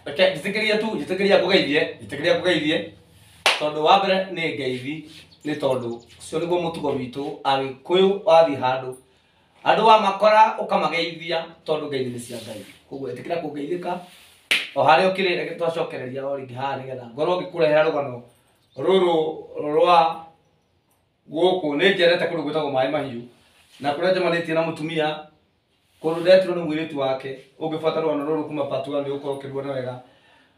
Okay, jitekeria kugeithie tondu wa mbere ni ngeithi ni tondu cio niguo mutugo witu agikuyu wathi handu andu wa makora ukamageithia tondu ngeithi ni cia Ngai koguo etikira kugeithika o haria ukirire twacokereria o ringi haha nigetha ngorwo ngikurehera rugano ruru rwa guku ni njerete kundu gwitagwo Mai Mahiu na kuria njemanitie na mutumia kundu ndetirwo ni mwiritu wake ungibuata rugano ruru kuma part 1 ni ukorwo ukiruona wega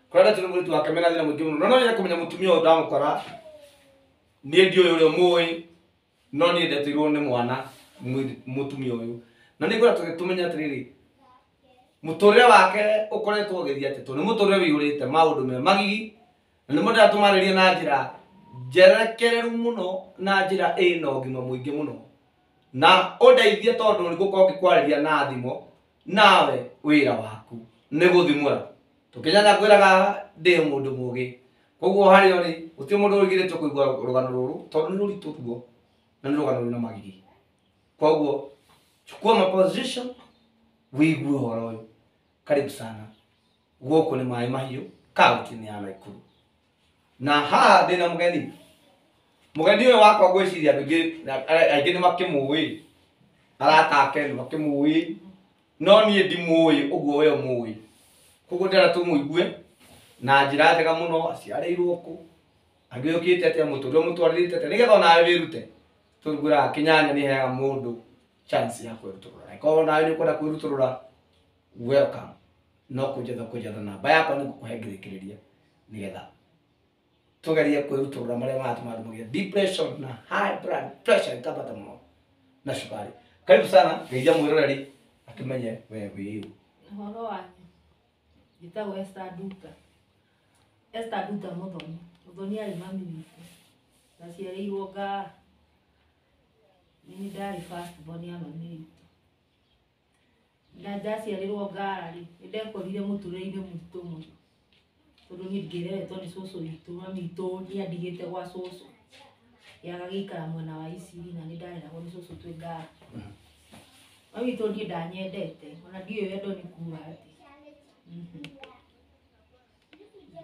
kuria ndetirwo ni mwiritu wake mena thina mwingi muno no kumenya mutumia uyu ndamukora ni ndio uyu mui no ni ndetirwo ni mwana mutumia uyu na ni ngora tugitumenya atiriri muturire wake ukoretwo ugithia ati ni muturire wiyurite maundu me magigi na ni mundu atumaririe na njira njerekereru muno na njira ina ugima mwingi muno na undeithie tondu ni gukorwo ngikwariria na thimo nawe wira waku ni guthimura tukinyanya kwiraga ndi mundu mugi koguo hari ori uti mundu ugiritwo kuigua rugano ruru tondu ni ruritu ruo na ni rugano runa magigi koguo chukua ma position wigue horo uyu karibu sana guku ni Mai Mahiu kaunti-ini ya Nakuru na haha ndina mugeni uyu wakwa gwiciria aingi ni makimui arata ake ni makimui no nie ndimui uguo we mui koguo ndera tumuigue na njira njega muno aciareirwo ku angiukite atia muturire mutwaririte atia nigetha nawe wirute turugura kinyanya ni heaga mundu chance ya kwiruturura ko nawe ni ukwenda kwiruturura welcome no kujatha namba yakwa ni gukuhengirikiria nigetha tugerie kwiruturura maria matumugia depression na high blood pressure ikabata muno na shukari karibu sana ngeithia mwiroreri akimenye we wiu horo wake gitagwo Esther Duta muthoni ari mami witu na ciareirwo Ngara ni ndari first born ya mami witu na ndaciarirwo Ngara ri ndekorire muturire-ini mwitu muno tondu ni ngireretwo ni cucu witu mami witu ni andigite gwa cucu yagagikara mwena wa Isiri na ni ndareragwo ni cucu twi Ngara mami witu ni ndanyendete ona ndiyo wendo ni kuga ati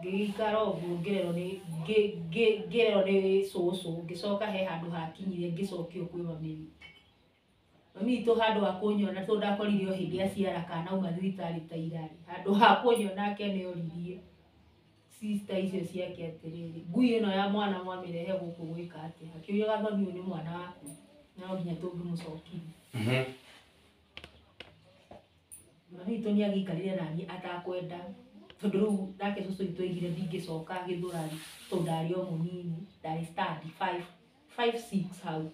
ngikara uguo ngirero ni cucu ngicoka he handu hakinyire ngicokio kwi mami witu mami witu handu ha kunyona tondu ndakorire o hindi aciara kana uma thibitari ta irari handu ha kunyona ake ni oririe sister icio ciake atiriri ngui ino ya mwana mwamirehe guku gwika ati akiuria gathoni uyu ni mwana waku no nginya tungimucokirie mami witu ni agikarire nani atakwenda tondu riu nake cucu witu aigire ndingicoka githurani tondu ndari o munini ndari study 5-6 hau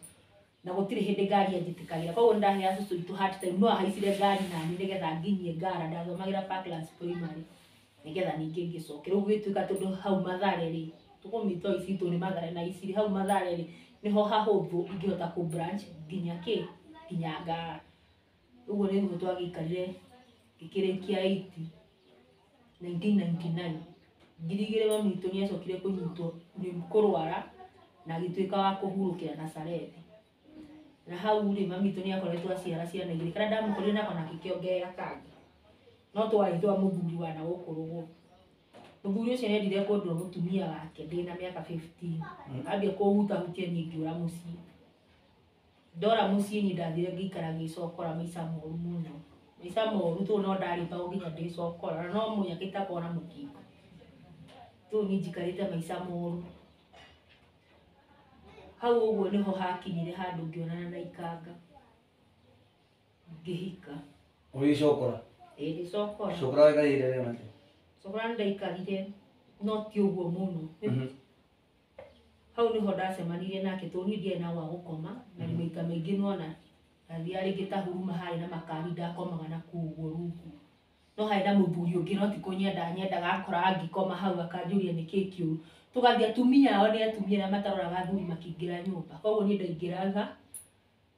na gutire hindi ngari anjitikagira koguo ndahea cucu witu hard time no ahaicire ngari nani nigetha nginyie Ngara ndathomagira Parklands Primary nigetha ningi ngicoke riu gwituika tondu hau Mathare ri tukumito icitu ni Mathare na Isiri hau Mathare ri niho hahuthu ingihota ku branch nginya Ngara uguo niguo twagikarire gikirikia 1999 ngirigire mami witu ni acokire kunyitwo ni kurwara na gituika wa kuhurukira Nazareth na hau ri mami witu ni akoretwo aciara ciana igiri kana ndamukorire nako na kikiongerea kangi no twaithwa muthuri wa na gukurugu muthuri ucio nendire kundwa mutumia wake ndina miaka 15 ambia kuhutahutia ni ngiura mucii ndora mucii ni ndathire ngikara ngicokora maica moru muno maica moru tu no ndari pa nginya ndicokora no munya kitakona mukingo tu ni njikarite maica moru hau uguo niho hakinyire handu ngionana na ikanga ngihika uricokora ndicokora cokora wekaire ria mate cokora ndaikarire no ti uguo muno hau niho ndacemanirie nake toni ndie na wa gukoma na ni maita maingi nona athia ringi ta huruma hari na makari ndakomaga na kuguo rungu no hari na muthuri ungi no ti kunyenda nyendaga akora angikoma hau akanjuria niki kiuru tugathia atumia ao ni atumia na mataroraga athuri makingira nyumba koguo ni ndaingiraga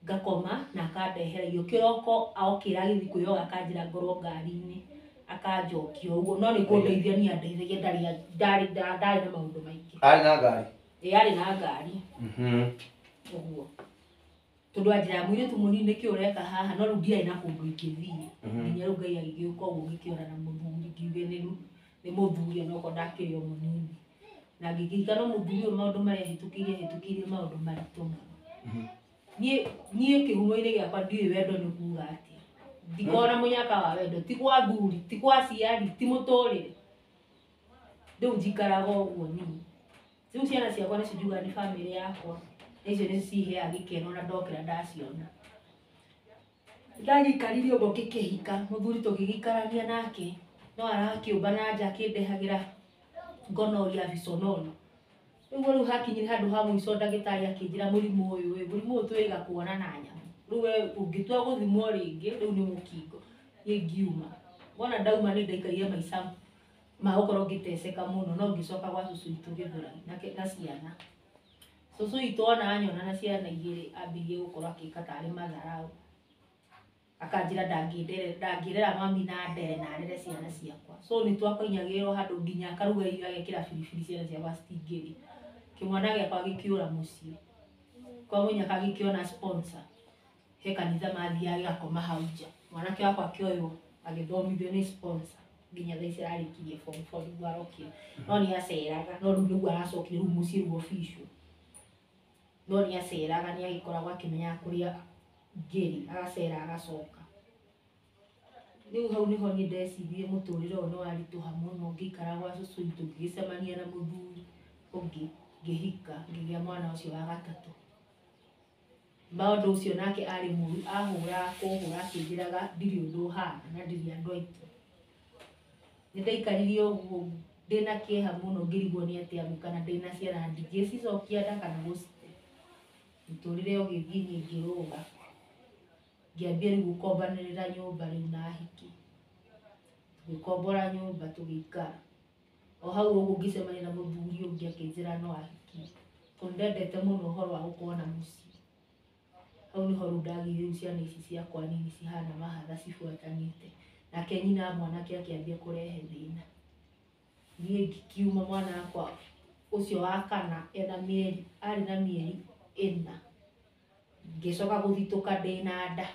ngakoma na akandehera irio kiroko aokira githiko yo akanjira ngoro ngari-ini akanjokia uguo no ni kundeithia ni andeithagia ndari na maundu maingi ari na ngari ari na ngari uguo tondu anjira mwiritu munini kiureka haha no riu ndiari na kundu ingithii nginya riu Ngai agigiuka uguo ngikiona na muthuri ngiuge nĩ mũthuri no ndakĩrĩ o mũnini na ngĩkĩhika no mũthuri ũyũ maũndũ marĩa hĩtũkĩire maũndũ maritũ mũno niĩ kĩhumo-inĩ gĩakwa ndiũĩ wendo nĩ kuuga atĩa ndikona mũnyaka wa wendo ti gwa thuri ti gwa aciari ti mũtũrĩre rĩu njikaraga ũguo niĩ rĩu ciana ciakwa nĩcio njugaga nĩ bamĩrĩ yakwa icio nĩcio ciheaga gĩkeno na ndokĩra ndaciona ndagĩikarire ũguo ngĩkĩhika mũthuri tũgĩgĩikarania nake no arakĩũmba na nja akĩndehagĩra gonorrhea bisonono rĩu hakinyire handũ ha mũico ndagĩtarĩ akĩnjĩra mũrimũ ũyũ twĩga kuona na nyamũ rĩu ũngĩtua gũthimwo rĩngĩ rĩu nĩ mũkingo niĩ ngiuma wona ndauma nĩ ndaikarire maica ma gũkorwo ngĩteceka mũno no ngĩcoka gwa cũcũ witũ Gĩthũrai na ciana cũcũ witũ ona anyona na ciana igĩrĩ ambirie gũkorwo akĩka tarĩ matharaũ akanjĩra ndangĩrera mami na ndere na ndere ciana ciakwa so nĩ twakũinyagĩrwo handũ nginya akaruga irio agekĩra biribiri ciana ciakwa citingĩrĩa kĩmwana gĩakwa gĩkĩũra mũciĩ kwa mũnyaka gĩkĩona sponsor he kanitha mathiaga gĩgakoma hau nja mwanake wakwa akĩoywo agĩthomithio nĩ sponsor nginya thaa ici ararĩkirie form 4 nĩguo arokire no nĩ aceraga no rĩu nĩguo aracokire rĩu mũciĩ rĩu official no nĩ aceraga nĩ agĩkoragwo akĩmenyaga kũrĩa ngĩrĩ agacera agacoka rĩu hau nĩho niĩ ndecirie mũtũrĩre ũyũ nĩ waritũha mũno ngĩikara gwa cũcũ witũ ngĩgĩcemania na mũthuri ũngĩ ngĩhika ngĩgĩa mwana ũcio wa gatatũ maũndũ ũcio nake arĩ mũru ahũra kũhũra akĩnjĩraga ndirĩ ũndũ ũhana na ndirĩ andũ aitũ nĩ ndaikarire ũguo ndĩna kĩeha mũno ngĩrigwo nĩ atĩa kana ndĩna ciana ndingĩcicokia nda kana gũcite mũtũrĩre ũgĩthiĩ niĩ ngĩrũga ngĩambia rĩu gũkombanĩrĩra nyũmba rĩu na hiki tũgĩkombora nyũmba tũgĩikara o hau ũguo ngĩcemania na mũthuri ũngĩ akĩnjĩra no ahikie tondũ ndendete mũno ũhoro wa gũkorwo na mũciĩ hau nĩho rĩu ndagĩire rĩu ciana ici ciakwa nini cihana mahatha cibuatanĩte nake nyina mwanake akĩambia kũrehe thĩna niĩ ngĩkiuma mwana wakwa ũcio wa kana arĩ na mĩeri 4 ngĩcoka gũthitũka ndĩna nda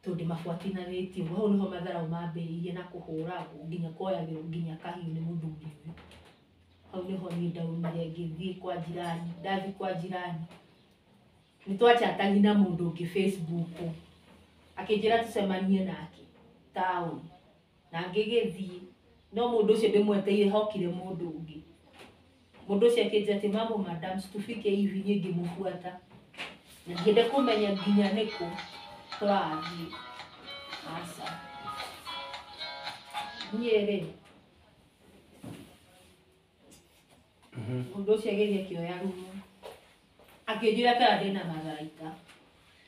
tondũ mabuatinanĩtie ũguo hau nĩho matharaũ mambĩrĩirie na kũhũragwo nginya kuoyagĩrwo nginya kahiũ nĩ mũthuri ũyũ hau nĩho niĩ ndaumire ngĩthiĩ kwa jirani ndathiĩ kwa jirani nĩ twachatagi na mũndũ ũngĩ Facebook akĩnjĩra tũcemanie nake taũni na ngĩgĩthiĩ no mũndũ ũcio ndĩmweteire hokire mũndũ ũngĩ mũndũ ũcio akĩnjĩra atĩ mambo madam tufike hivi niĩ ngĩmũbuata na ndiende kũmenya nginya nĩkũ tũrathiĩ aca niĩ rĩ mũndũ ũcio agĩthiĩ akĩoya rumu akĩnjĩra kana ndĩna matharaita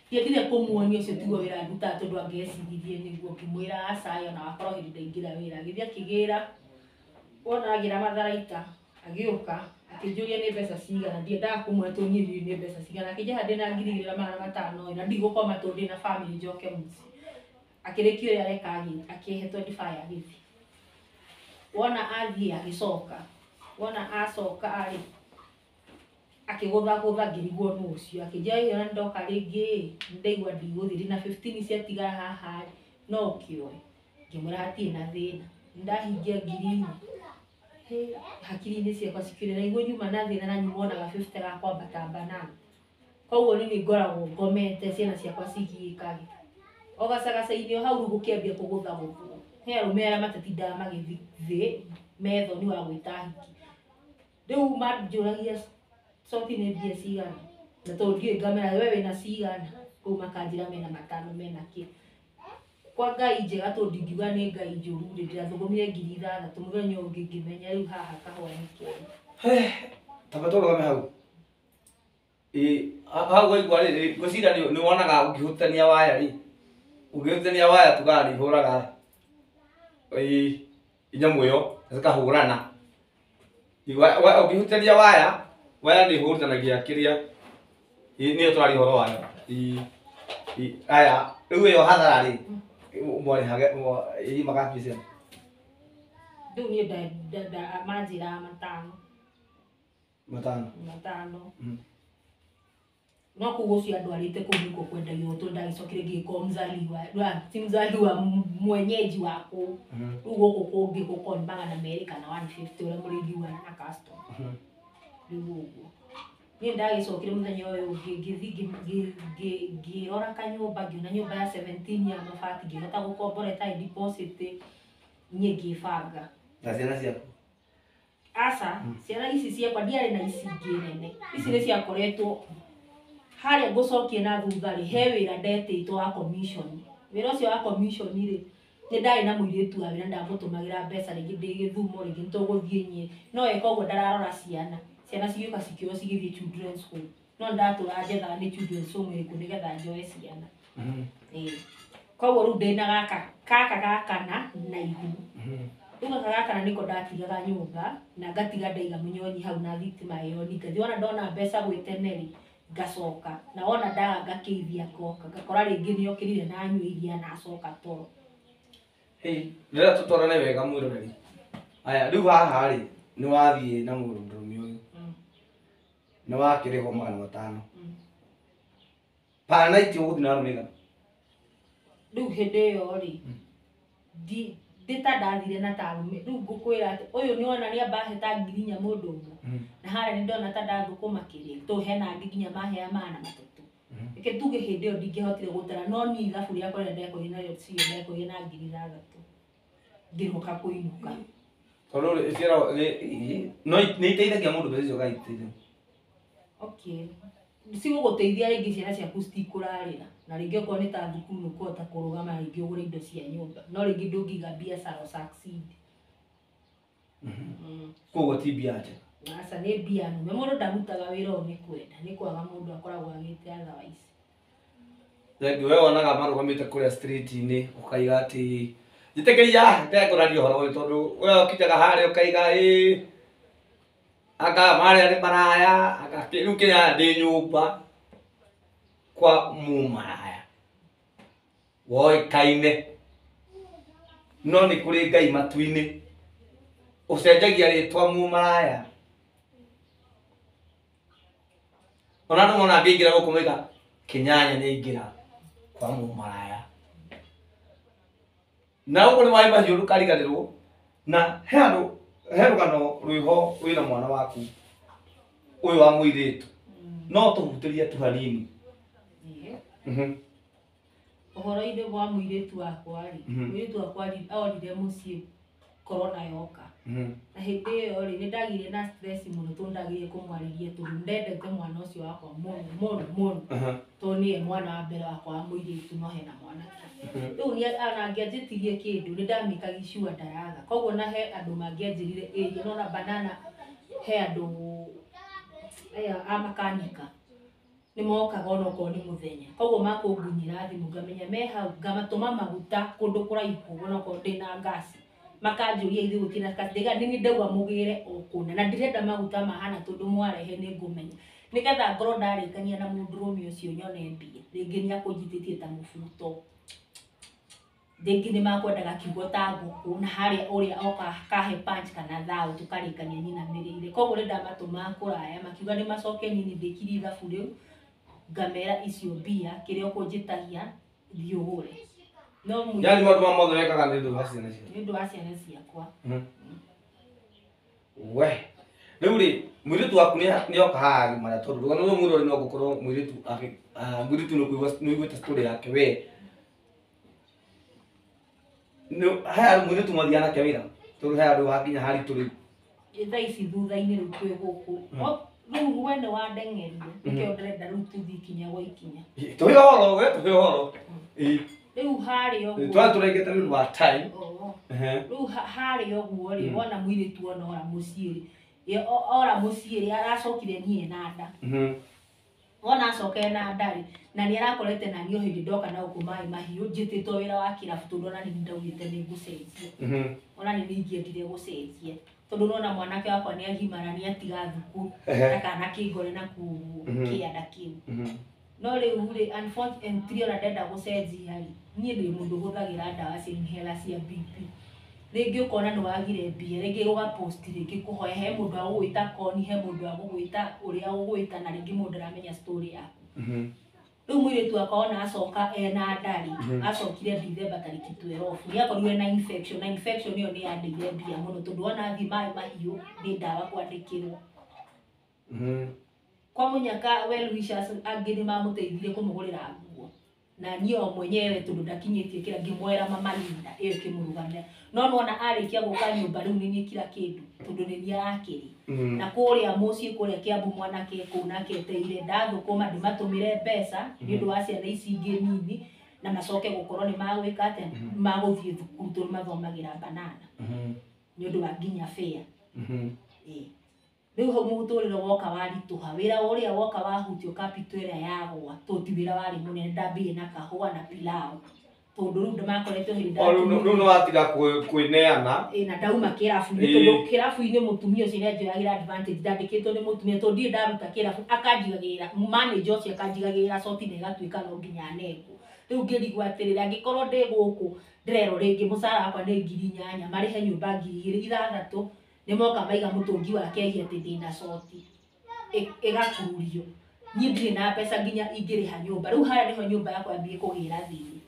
ndiendire kũmuonia ũcio tiguo wĩra ndutaga tondũ angĩeciririe nĩguo ngĩmwĩra aca ona wakorwo hĩndĩ ndaingĩra wĩra agĩthiĩ akĩgĩra wona agĩra matharaita agĩũka akĩnjũria nĩ mbeca cigana ndiendaga kũmwetwo niĩ ndiũĩ nĩ mbeca cigana akĩnjĩra ndĩna 2,500 na ndigũkoma tondũ ndĩna bamĩrĩ njoke mũciĩ akĩrĩkia ũrĩa areka akĩhe 25 agĩthiĩ wona athiĩ agĩcoka wona acoka arĩ akĩgũthagũtha ngĩrigwo nũ ũcio akĩnjĩra ona ndoka rĩngĩ ndaigua ndigũthiĩ ndĩna 15 ciatigara haha no ũkĩoe ngĩmwĩra hatirĩ na thĩna ndahingia ngiri hakiri-inĩ ciakwa cikĩũria naigua nyuma na thĩna na nyuma onaga 50 ga kwambata banana koguo nĩ ngoragwo ngomete ciana ciakwa cigĩĩkage o gacagaca-inĩ o hau rĩu gũkĩambia kũgũthagũthwo he arũme arĩa matatindaga magĩthiĩ thĩ methoni wa gwĩta hiki rĩu manjũragia coti nĩ mbia cigana na tondũ ndiũĩ ngamera we wĩna cigana kũu makanjĩra mena 5 mena kĩ kwa ngai njega tondũ ndingiuga nĩ ngai njũru rĩ ndĩrathũgũmire 6,000 mũthenya ũngĩ ngĩmenya rĩu haha kahũa nĩ kĩega tamba tũrũgame hau hau waigua rĩrĩ ngwĩciria nĩ wonaga ũngĩhutania waya rĩ ũngĩhutania waya tugaga nĩ ihũraga nyamũ ĩyo zikahũrana ũngĩhutania waya nĩ ihũranagia kĩrĩa nĩyo tũrari ũhoro wayo aya rĩu ĩyo hathara rĩ mwarĩhage magakinya ciana rĩu niĩ manjĩraga 5 5 5 no kugucio andu arite kuu niko kwendagio to ndagicokire ngiko mzaliwa si mzaliwa mwenyeji wako uguko kungi gukoni magana meri kana 150 ura murigiwa na custom uguko ni ndagicokire muthenya uyu ngirora kanyumba ngiona nyumba ya 17 ya mabati ngihota gukombora ta deposit ngibanga na ciana ciaku asa ciana ici ciakwa ndiarĩ na ici ngĩnene ici nĩ ciakoretwo harĩa ngũcokie na thutha rĩ he wĩra ndetĩtwo wa commission wĩra ũcio wa commission rĩ nĩ ndarĩ na mũirĩtu wa wĩra ndamũtũmagĩra mbeca rĩngĩ ndĩ Gĩthumo rĩngĩ nĩtũgũthiĩ Nyeri no eka ũguo ndararora ciana cigĩũka cikĩoywo cigĩthiĩ children's home no ndatũra njethaga nĩ children's home ĩrĩkũ nĩgetha njoe ciana koguo rĩu ndĩna gaka na ihu Tunga kagakana niko ndatigaga nyumba na ngatiga ndaiga munyonyi hau na thitima iyo nikathi ona ndona mbeca gwiteneri ngacoka na wona ndaga ngakeithia ngoka ngakora ringi ni okirire na nyua iria na acoka toro rira tutorane wega mwiroreri aya riu haha ri ni wathie na murundumi uyu ni wakiriho $500 pa night uguthi na rumiga riu hinde iyo ri di Dita ndathire na tarume riu ngukwira ati uyu ni ona ni ambaheta 4,000 mundu umwe na hara ni ndona ta ndathukuma kiria to hena nginya mahea mana matatu ike tuge hindi yo ndingihotire gutara no ni ithabu riakwa rĩa ndeko inayo cio ndeko ina 6,000 ngihoka kuinuka tondũ ciara no nĩ iteithagia mũndũ mbeca icio gaitĩire okay cigũgũteithia rĩngĩ ciana ciaku citikũrarĩra na rĩngĩ okorwo nĩ ta thukuru nĩũkũhota kũrũgama rĩngĩ ũgũre indo cia nyũmba no rĩngĩ ndũngĩiga biacara succeed koguo ti mbia njega aca nĩ mbia nũme mũndũ ndarutaga wĩra ũyũ nĩ kwenda nĩ kwaga mũndũ akoragwo agĩte otherwise thengi we wonaga marũgamĩte kũrĩa street-inĩ ũkaiga atĩ njĩtĩkĩria ndekũraria ũhoro ũyũ tondũ we ũkinyaga harĩa ũkaiga aka marĩa nĩ maraya aka rĩu kĩnya ndĩ nyũmba kwa mumaraya woĩkaine no nĩ kũrĩ Ngai matu-inĩ ũcenjagia rĩtwa mumaraya ona andũ mona angĩingĩra gũkũ moiga Kĩnyanya nĩ aingĩra kwa mumaraya na ũguo nĩ maĩ mahiũ ndũkariganĩrwo na he andũ he rũgano rwĩho wĩna mwana waku ũyũ wa mũirĩtu no tũhutĩrie tu hanini ũhoro-inĩ wa mũirĩtu wakwa rĩ mũirĩtu wakwa orire mũciĩ corona yoka na hĩndĩ ĩyo rĩ nĩ ndagire na stress mũno tondũ ndagire kũmwarĩria tondũ ndendete mwana ũcio wakwa mũno tondũ nĩye mwana wa mbere wakwa wa mũirĩtu no hena mwanake rĩu nĩ angĩanjĩtirie kĩndũ nĩ ndamĩkaga sure ndaraga koguo na he andũ mangĩanjĩrire ĩria no na banana he andũ aya a makanika nĩ mokaga ona okorwo nĩ mũthenya koguo makũngunyĩra thimũ ngamenya me hau ngamatũma maguta kũndũ kũraihu ona okorwo ndĩna ngasi makanjũria ithuĩ gũtirĩ ngasi ndiga nĩ ndauga mũgĩre o kũna na ndirenda maguta mahana tondũ mwarehe nĩ ngũmenya nĩgetha ngorwo ndarĩkania na mũndũrũme ũcio nyone mbia rĩngĩ nĩ akũnjithĩtie ta mũbuto rĩngĩ nĩ makwendaga kiugo ta ngũkũ na harĩa ũrĩa oka kahe punch kana thao tũkarĩkania nyina mĩrĩire koguo nĩ ndamatũma kũraya makiuga nĩ macoke nini ndĩkiri ithabu rĩu ngamera icio mbia kĩrĩa ũkũnjĩtagia thiĩ ũgũre no yani maũndũ mothe wekaga nĩ ũndũ wa ciana ciaku nĩ ũndũ wa ciana ciakwa we rĩu rĩ mũirĩtu waku nĩ oka haha agimara tondũ rũgano rũrũ mwĩrori no gũkorwo mũirĩtu nĩ ũiguĩte story yake we he andũ mũirĩtu mwathiĩ anake wĩra tondũ he andũ hakinya haritũ rĩu thaa ici thutha-inĩ rĩu twĩ gũkũ rĩu wene wandengeria nĩkĩo ndĩrenda rĩu tũthiĩ ikinya gwa ikinya tũhe ũhoro we tũhe ũhoro rĩu harĩa ũguo twara tũrengete nĩ ũndũ wa time rĩu harĩa ũguo rĩ wona mũirĩtu ona ora mũciĩ rĩ ora mũciĩ rĩ aracokire niĩ na nda wona acoke na nda rĩ na nĩ arakorete na niĩ hĩndĩ ndoka na gũkũ maĩ mahiũ njĩtĩtwo wĩra wa kĩrabu tondũ ona nĩ ndaugĩte nĩ ngũcenjia ona nĩ ingĩendire gũcenjia tondũ nona mwanake wakwa nĩ agimara nĩ atiga thukuru na kana kĩngore na kĩanda kĩu no rĩu rĩ unfortunately ona ndenda gũcenjia rĩ niĩ ndĩ mũndũ hũthagĩra ndawa cia inhaler cia BP rĩngĩ ũkona nĩ wagire mbia rĩngĩ ũgapost rĩngĩ kũhoya he mũndũ agũgwĩta koni he mũndũ agũgwĩta ũrĩa ũgwĩta na rĩngĩ mũndũ aramenya story yaku Riu muiritu akaona acoka ena ndari acokire December tariki 12 ni akorire na infection iyo ni yandeire mbia muno tondu ona athi mai mahiu ni ndawa kwandikirwo kwa munyaka well wishers angĩ nĩ mamuteithirie kumugurira nguo na niyo mwenyewe tondu ndakinyitie kira ngimwera mama Linda iyo kimurugania no nona arikia guka nyumba riu ni kila kindu tondu ni nia yakiri na kuria mucii kuria Kiambu mwanake kunake teire ndathukuma ndimatumire mbeca ni undu wa ciana ici ingi nini na macoke gukorwo ni magwika ate maguthie thukuru tondu mathomagira banana ni undu wa nginya fair riu ho muturiro woka warituha wira uria woka wahutio capital ira yagwa toti wira wari munene ndambie na kahua na pilau tondu riu ndamakoretwo hinda no watiga kwineana na ndauma kirafu ni tondu kirafu-ini mutumia ucio ni njoyagira advantage ndandikitwo ni mutumia tondu ndie ndaruta kirafu akanjigagira manager ucio akanjigagira coti na igatuika no nginya nengu riu ngirigwa atiriri angikorwo ndi guku ndirero ringi mucara wakwa ni 8,000 marihe nyumba 2,600 ni moka maiga mutungi wake ati ndina coti igakurio ni ndire na pesa nginya ingiriha nyumba riu haya niho nyumba yakwa yambie kugira thiri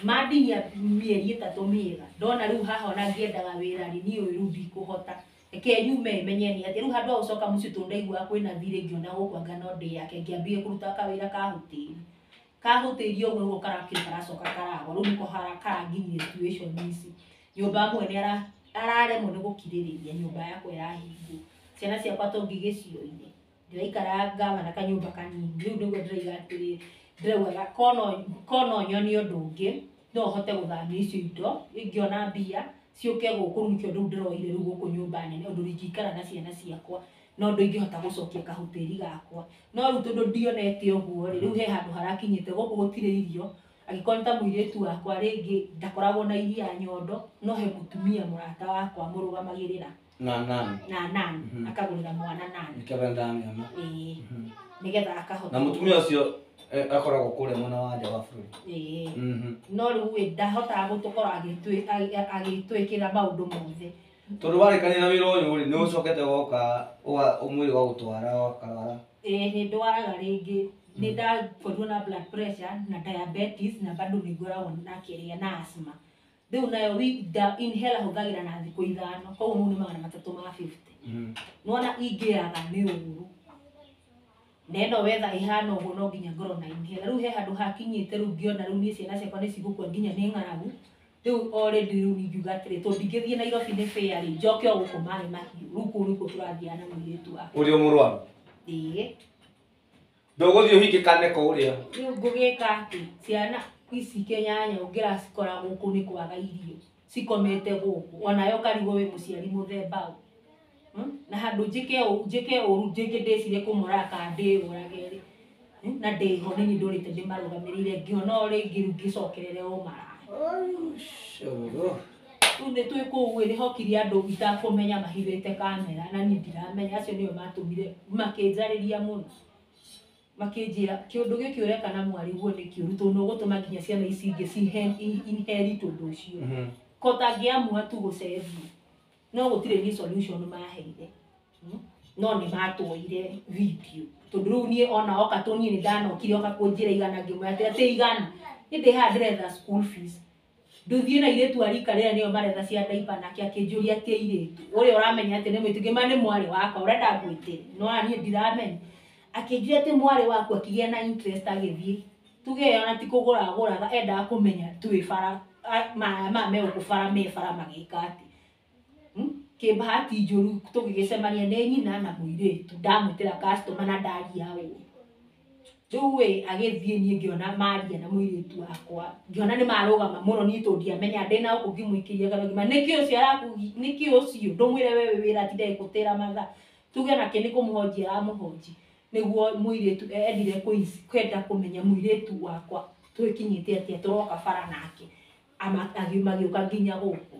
mandinya mieri 3 miega ndona riu haha ona ngiendaga wira ri ni uyu ndikuhota eke nyume menyeni ati riu handu ucoka muci tundaigua kwina thiri ngiona gukwanga no ndi yake ngiambie kuruta kawira kahutiri ogwo go karakira karacoka karago riu niko haraka nginyire situation ici nyumba mwene araremwo ni gukiririria nyumba yakwa irahingu ciana ciakwa tongi gicio-ini ndiraikara ngavana kanyumba kanini riu niguo ndiraiga atiri ndirauga kono nyoni undu ungi no hote guthamia icio indo ingiona mbia ciuke guku riu nikio ndiroire riu guku nyumba nene undu ringikara na ciana ciakwa no ndu ingihota gucokia kahutiri gakwa no riu tondu ndionete uguo riu he handu harakinyite guku gutire irio agikorwo ta muiritu wakwa ringi ndakoragwo na iria nyondo no he mutumia murata wakwa murugamagirira na nani akagurira mwana nani nikabenda mama nigetha akahota na mutumia ucio akoragwo kure mwana wa nja wa bururi no riu ndahota gutukora agitwikira maundu mothe tondu warikania na wira uyu ri ni ucokete goka umwiri wa gutwara wakarara ni ndwaraga ringi ni ndakorirwo na blood pressure na diabetes na bado nigoragwo na kiria na asthma riu nayo inhaler huthagira na thiku 5 koguo mu ni 350 nona ingiaga ni uru neno wetha ihana uguo no nginya ngoro na inhaler riu he handu hakinyite riu ngiona riu ni ciana ciakwa ni cigukua nginya ni ng'aragu riu already riu ningiuga atiri to ndingithie Nairobi ni fair ri njoke o guku mari mahiu riu kuu nikuo turathiana muiritu wakwa uri murwaru ndoguthie uhikikane ko uria riu ngugika ati ciana ici kenyanya ungira cikora guku ni kwaga irio cikomete guku onayo karigo wi muciari muthemba na handu njike uru njike ndicire kumuraka ndiurage ri na ndiho nini ndurite ndimarugamirire ngiona uri ngiru ngicokerere o mara unde twi kuwe ni hokiri andu itakumenya mahirite kamera na ni ndiramenya acio niyo matumire makinjariria muno makinjira kiundu giki ureka na mwari guo ni kiuru tondu gutuma nginya ciana ici ingi inherit undu ucio kotangiamua tu gucethi no gutire ni solution maheire no ni matwoire video tondu riu nie ona oka toni ni ndanokire oka kunjira igana ngimwe ati igana ndi handretha school fees nduthie na iretu arika rira niyo maretha cia diaper nake akinjuria ati iretu uri uramenya ati ni mwitigima ni mwari wakwa urenda ngwitire no ani ndiramenya akinjuria ati mwari wakwa akigia na interest agithie tuge ona ti kugura enda kumenya twi bara me ukufara me bara magika ati ke bahati njuru tugigicemania ni nyina na muiritu ndamutira customer na ndaria u riu agithie ni ngiona maria na muiritu wakwa ngiona ni marugama muno ni tondia menya ndina uku ngimuikiria garogima niki ucio araku niki ucio ndumwire wewe wira ti ndekutira matha tuge nake ni kumuhonjia aramuhonji niguo muiritu endire kwenda kumenya muiritu wakwa twikinyite atia turoka bara nake ama agiuka nginya guku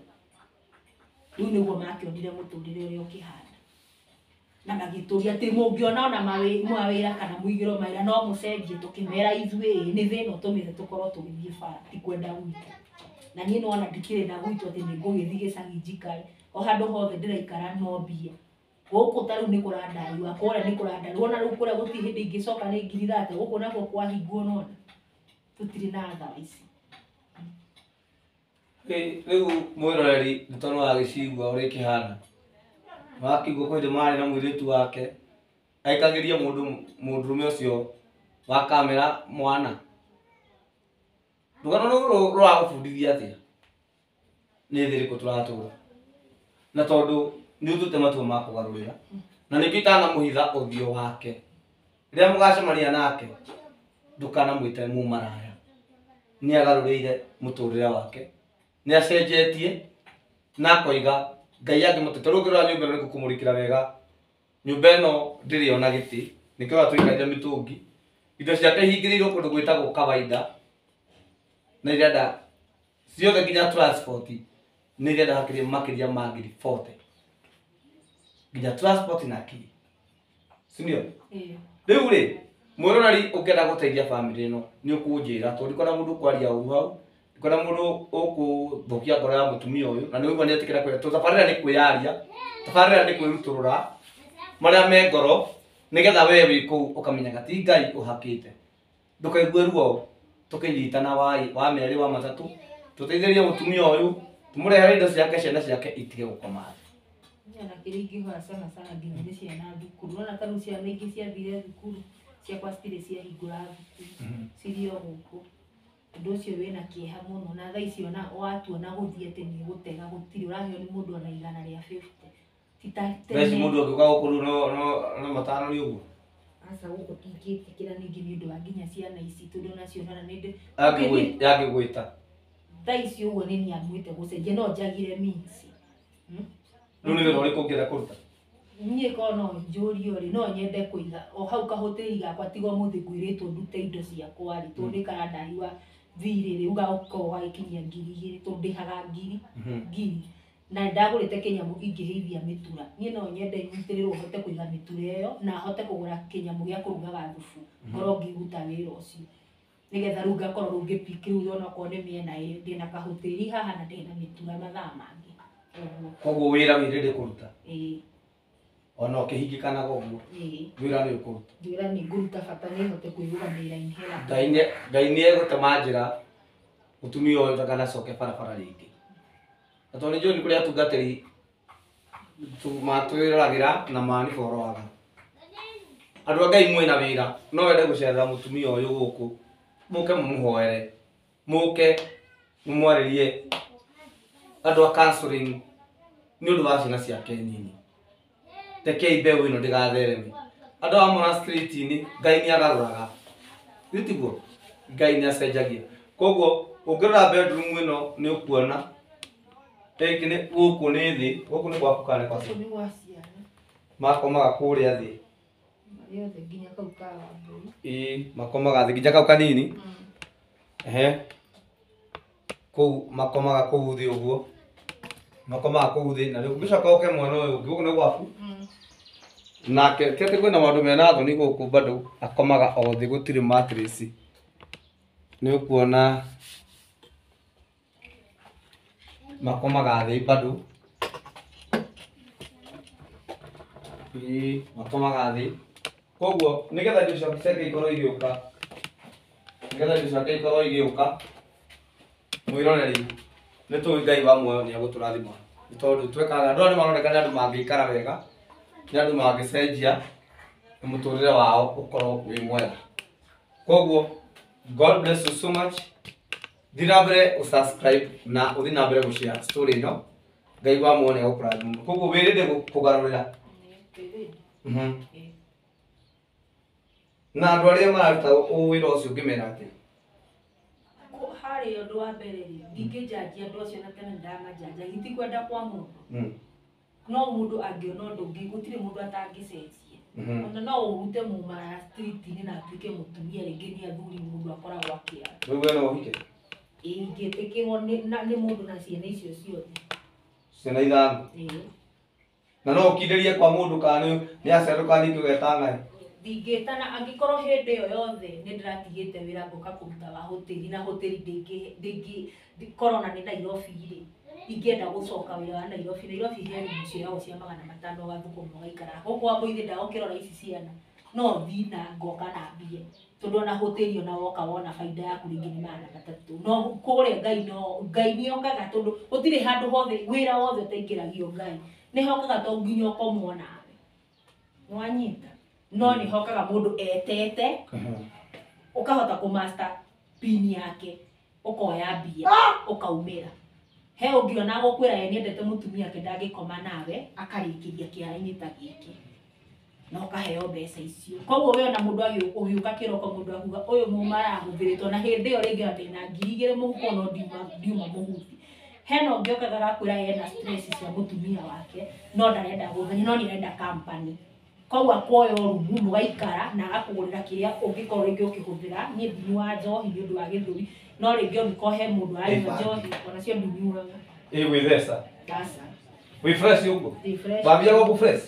riu niguo makionire muturire uria ukihana na magituria ati mungiona ona mawira kana muigiro mawira no mucenjie tukimera ithwe ni thina utumire tukorwo tugithie bara ti kwenda gwitu na nie no ona ndikire na gwitu ati ni ngugithie gicagi njikare o handu hothe ndiraikara no mbia Gũkũ ta rĩu nĩ kũrandariwa, kũrĩa nĩ kũrandariwa, ona rĩu kũrĩa gũtirĩ hĩndĩ ingĩcoka nĩ ngirithate, gũkũ nako kwahingwo nona. Tũtirĩ na tha ici. Rĩu mwĩroreri nĩtondũ wagĩcigua ũrĩa kĩhana. Wakĩigua kwa hĩndĩ marĩ na mũirĩtu wake, aikagĩria mũndũrũme ũcio wa kamera mwana. Rũgano rũrũ rũragũbundithia atĩa? Nĩ thĩ ĩrĩkũ tũratũra? Na tondũ nĩ ũtũte matua ma kũgarũrĩra, na nĩngĩ itanamũhitha ũthiũ wake. Rĩrĩa mũgacemania nake, ndũkanamwĩte mũmaraya. Nĩagarũrĩire mũtũrĩre wake, nĩacenjetie na akoiga Ngai angĩmũteithia. Rĩu ũngĩrora nyũmba ĩno nĩngũkũmũrĩkĩra wega. Nyũmba ĩno ndĩrĩ ona gĩtĩ, nĩkĩo atũikarĩire mĩtũngi. Indo ciake ihingĩrĩirwo kũndũ gwĩtagwo kawaida. Na irenda ciothe nginya transport nĩ irenda makĩria ma ngiri 40. Nginya transport na kĩ. Sindio? Rĩu rĩ, mwĩroreri ũngĩenda gũteithia family ĩno nĩ ũkũnjĩra tondũ ndikona mũndũ ũkwaria ũru hau. Ndikona mũndũ ũkũthũkia ngoro ya mũtumia ũyũ, na nĩũigua nĩetĩkĩra kwĩra. Tabarĩra nĩ kwĩyaria, tabarĩra nĩ kwĩrutũrũra marĩa me ngoro, nĩgetha we wĩ kũu ũkamenyaga ti Ngai ũhakĩte. Ndũkaigue ruo tũkĩnyitana wa merĩ wa matatũ, tũteithĩrĩrie mũtumia ũyũ, tũmũrehere indo ciake, ciana ciake itige gũkoma thĩ. Na kĩrĩa ingĩhoya sana sana nginya nĩ ciana thukuru. Ona ta rĩu ciana ingĩ ciathire thukuru, ciakwa citirĩ ciahingũra thukuru, cirĩ o gũkũ. Ũndũ ũcio wĩna kĩeha mũno, na thaa ici ona watuona gũthiĩ atĩ nĩ gũtega gũtirĩ ũraheo nĩ mũndũ ona 150. Thaa ici mũndũ angĩũka gũkũ rĩu no matano nĩ ũguo. Aca gũkũ ndingĩtĩkĩra ningĩ nĩ ũndũ wa nginya ciana ici tondũ nacio ona nĩ angĩgwĩta. Thaa ici ũguo nĩ nĩamwĩte gũcenjia no njagire minsi. Rĩu nĩ wĩra ũrĩkũ ũngĩenda kũruta? Niĩ korwo no njũrio rĩ, no nyende kũiga o hau kahoteri gakwa tiga ũmũthĩ ngwĩrĩtwo ndute indo ciakwa rĩ, tondũ nĩ karandariwa thirĩ rĩu gakorwo gagĩkinyia 2,000 tondũ ndĩhaga ngiri. Na ndagũrĩte kĩnyamũ ingĩhĩithia mĩtura. Niĩ no nyende nyitĩrĩrwo hote kũiga mĩtura ĩyo na hote kũgũra kĩnyamũ gĩa kũrugaga thubu. Ngorwo ngĩruta wĩra ũcio. Nĩgetha rĩu ngakorwo rĩu ngĩpiki rĩu onakorwo nĩ mĩena ĩrĩ ndĩna kahoteri haha na ndĩna mĩtura mathaa mangĩ. Koguo wĩra wĩrĩrĩ kũruta? Ĩĩ. Ona ũkĩhingĩkanaga ũguo? Ĩĩ. Wĩra nĩ ũkũruta? Wĩra nĩ ngũruta bata nĩ hote kwĩrũgamĩrĩra inhera. Ngai nĩ egũtema njĩra mũtumia ũyũ ndakanacoke barabara rĩngĩ. Na tondũ nĩnjũĩ nĩ kũrĩ atungatĩri matwĩroragĩra na maniboroaga. Andũ a Ngai mwĩna wĩra no wende gũcerera mũtumia ũyũ gũkũ, mũke mũmũhoere, mũke mũmwarĩrie andũ a counseling nĩ ũndũ wa ciana ciake nini. Rekei mbeũ ĩno ndĩgathereme. Andũ a Mona street-inĩ Ngai nĩ agarũraga. Tiguo Ngai nĩ acenjagia. Koguo ũngĩrora bedroom ĩno nĩ ũkuona gũkũ nĩ thĩ, gũkũ nĩ gwaku kana nĩ kwa ciana? Nĩ gwa ciana. Makomaga kũrĩa thĩ. Yothe nginya kau ka mbũri. Ĩĩ, makomaga thĩ nginya kau kanini. Kũu makomaga kũu thĩ ũguo. Makomaga kũu thĩ na rĩu ũngĩcoka ũke mwena ũyũ ũngĩ, gũkũ nĩ gwaku. Nake ti atĩ kwĩna maũndũ mena thoni gũkũ bado akomaga o thĩ gũtirĩ mattress. Nĩ ũkuona makomaga thĩ bado. Ĩĩ, makomaga thĩ. Koguo nĩgetha indo ciake ikorwo igĩũka, mwĩroreri nĩ tũĩ Ngai wa muoyo nĩ egũtũrathima. Nĩ tondũ twekaga andũ nĩ maroneka nĩ andũ mangĩikara wega, nĩ andũ mangĩcenjia na mũtũrĩre wao ũkorwo wĩ mwega. Koguo God bless you so much. Thiĩ na mbere subscribe na ũthiĩ na mbere gũshare story ĩno. Ngai wa muoyo nĩ egũkũrathima. Koguo wĩrĩndĩ kũgarũrĩra. Na andũ arĩa mararuta wĩra ũcio ũngĩmera atĩa? Harĩ ũndũ wa mbere rĩ, ndingĩnjanjia andũ acio na tene ndamanjanja, gĩtikwenda kwa mũndũ. No mũndũ angĩona ũndũ ũngĩ, gũtirĩ mũndũ atangĩcenjia. Ona no ũrute mũmaraya street-inĩ na atuĩke mũtumia rĩngĩ nĩ athuri mũndũ akoragwo akĩara. Rĩu we no ũhike? Ĩĩ ingĩtĩkĩrwo nĩ mũndũ na ciana icio ciothe. Ciana ithano? Ĩĩ. Na no ũkindĩrie kwa mũndũ kana nĩ acerũka ningĩ ũgeta ng'aĩ? Ndingĩtana angĩkorwo hĩndĩ ĩyo yothe nĩ ndĩratigĩte wĩra ngoka kũruta wa hoteri na hoteri ndĩngĩ korona nĩ Nairobi rĩ, ingĩenda gũcoka wĩra wa Nairobi he rumu ciao cia 500 gathukũma gaikara ho kwa mũithĩ ndagũkĩrora ici ciana no thiĩ na ngoka na mbia tondũ ona hoteli ona woka wona baida yaku rĩngĩ nĩ 300 no kũrĩa Ngai nĩ okaga tondũ gũtirĩ handũ hothe wĩra wothe ũtaingĩragio Ngai nĩ hokaga to nginya ũkomwo nawe wanyita no nĩ hokaga mũndũ etete ũkahota kũmaster pin yake ũkoya mbia ũkaumĩra he ũngĩona gũkwĩra ye nĩendete mũtumia ake ndangĩkoma nawe akarĩkĩria kĩara-inĩ ta gĩkĩ no kaheo mbeca icio koguo we ona mũndũ agĩũka kĩroko mũndũ akuga ũyũ mũmarahũthĩrĩtwo na hĩndĩ ĩyo rĩngĩ atĩ na 2000 mũhuko no ndiuma mũhuti hena ũngĩ okaga gakwĩra yena stress cia mũtumia wake no ndarenda gũthenya no nĩarenda company koguo akuoya rumu mũgaikara na agakũgũrĩra kĩrĩa ũngĩkorwo rĩngĩ ũkĩhũthĩra niĩ ndinyua njohi nĩ ũndũ wa gĩthũri no rĩngĩ ũngĩkorwo he mũndũ aranyua njohi onacio ndinyuaga gwĩtheca ndasa wĩ fresh ũguo wambia gũkũ fresh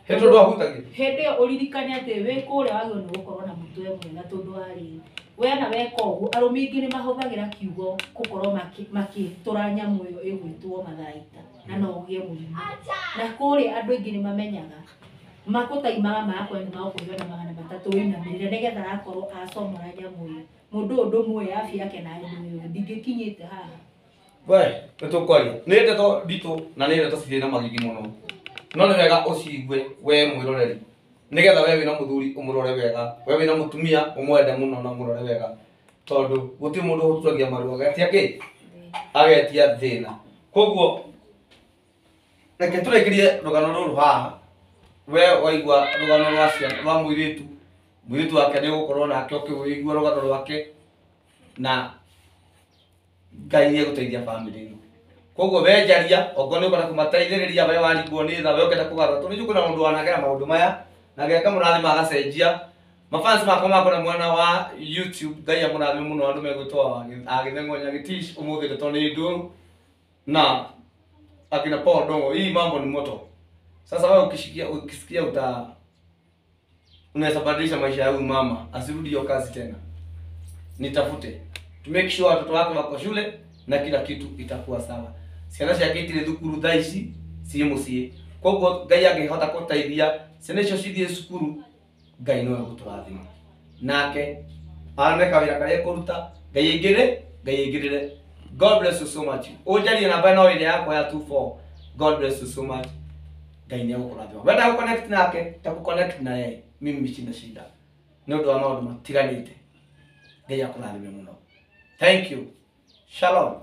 he tondũ ahutagia hĩndĩ ĩyo ũririkane atĩ wĩ kũrĩa wagĩrĩirwo nĩ gũkorwo na mũtwe mwega tondũ wa rĩrĩ we na weka ũguo arũme aingĩ nĩ mahũthagĩra kiugo gũkorwo makĩtũra nyamũ ĩyo ĩgwĩtwo matharaita na no ũgĩe mũrimũ na kũrĩa andũ aingĩ nĩ mamenyaga makũtaimaga makwa nĩ magũkũheo na 300 wĩinamĩrĩre nĩgetha akorwo acomora nyamũ ĩyo mũndũ ũndũ mũwe afya yake na ndũmĩrĩre ndingĩkinyĩte haha we nĩtũkwaria nĩ ndeto nditũ na nĩ ndeto cirĩ na magigi mũno no nĩ wega ũcigue we mwĩroreri nĩgetha we wĩna mũthuri ũmũrore wega we wĩna mũtumia ũmwende mũno na ũmũrore wega tondũ gũtirĩ mũndũ ũtũragia marũa agetia kĩ agetia thĩna koguo reke tũrĩkĩrie rũgano rũrũ haha we waigua rũgano rwa ciana rwa mũirĩtu wake nĩ ũgũkorwo nake ũkĩigua rũgano rwake na Ngai nĩ egũteithia family ĩno koguo we njaria okorwo nĩ ũkwenda kũmateithĩrĩria we waringwo nĩ tha we ũkenda kũgarũra tondũ nĩ kwĩna mũndũ wanagera maũndũ maya na geka mũrathima agacenjia mafans makwa makona mwena wa YouTube Ngai amũrathime mũno andũ megwĩtwo Agĩtheng'o Nyagĩtish ũmũthĩ ndeto nĩ ndũru na akina Paul Ndong'o hii mambo ni moto sasa wewe ukisikia unaweza badilisha maisha ya huyu mama asirudi hiyo kazi tena nitafute to make sure watoto wake wako shule na kila kitu itakuwa sawa ciana ciake itirĩ thukuru thaa ici ciĩ mũciĩ koguo Ngai angĩhota gũteithia ciana icio cithiĩ cukuru Ngai no egũtũrathima nake areka wĩra karĩa kũruta Ngai aingĩrĩre God bless you so much ũnjarie namba ĩno ĩrĩa yakwa ya 24 God bless you so much Ngai nĩ egũkũrathima wenda gũconnect nake ta gũconnect na yeye mimi sina shida nĩ ũndũ wa maũndũ matiganĩte Ngai akũrathime mũno. Thank you. Shalom.